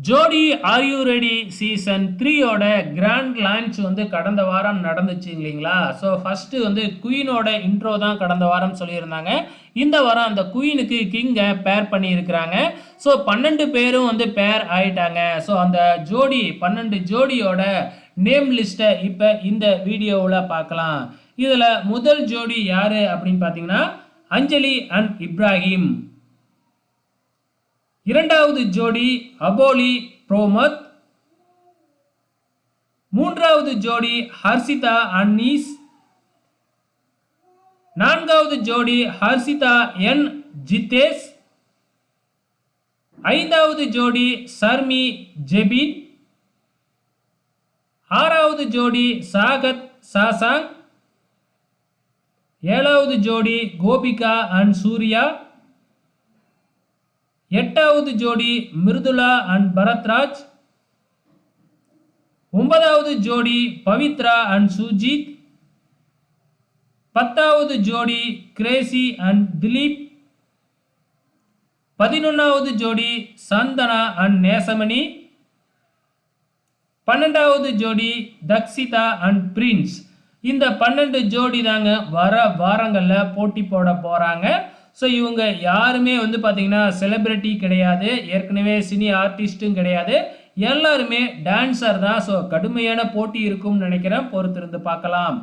ஜோடி are you ready season 3 ஓட grand launch வந்து கடந்த வாரம் நடந்துச்சு இல்லைங்களா? ஸோ ஃபர்ஸ்ட்டு வந்து குயினோட இன்ட்ரோ தான் கடந்த வாரம் சொல்லியிருந்தாங்க. இந்த வாரம் அந்த குயினுக்கு கிங்கை பேர் பண்ணியிருக்கிறாங்க. ஸோ 12 பேரும் வந்து பேர் ஆயிட்டாங்க. ஸோ அந்த ஜோடி 12 ஜோடியோட நேம் லிஸ்ட்டை இப்போ இந்த வீடியோவில் பார்க்கலாம். இதில் முதல் ஜோடி யார் அப்படின்னு பார்த்தீங்கன்னா அஞ்சலி அண்ட் இப்ராஹிம். இரண்டாவது ஜோடி அபோலி ப்ரோமத். மூன்றாவது ஜோடி ஹர்ஷிதா அன்னீஸ். நான்காவது ஜோடி ஹர்ஷிதா என் ஜித்தேஷ். ஐந்தாவது ஜோடி சர்மி ஜெபின். ஆறாவது ஜோடி சாகத் சாசாங். ஏழாவது ஜோடி கோபிகா அண்ட் சூர்யா. எட்டாவது ஜோடி மிருதுலா அண்ட் பரத்ராஜ். ஒன்பதாவது ஜோடி பவித்ரா அண்ட் சுஜித். பத்தாவது ஜோடி கிரேசி அண்ட் திலீப். 11வது ஜோடி சந்தனா அண்ட் நேசமணி. 12வது ஜோடி தக்ஷிதா அண்ட் பிரின்ஸ். இந்த 12 ஜோடி தாங்க வர வாரங்களில் போட்டி போட போகிறாங்க. ஸோ இவங்க யாருமே வந்து பார்த்தீங்கன்னா செலிப்ரிட்டி கிடையாது, ஏற்கனவே சினி ஆர்டிஸ்ட்டும் கிடையாது, எல்லாருமே டான்ஸர் தான். ஸோ கடுமையான போட்டி இருக்கும்னு நினைக்கிறேன், பொறுத்திருந்து பார்க்கலாம்.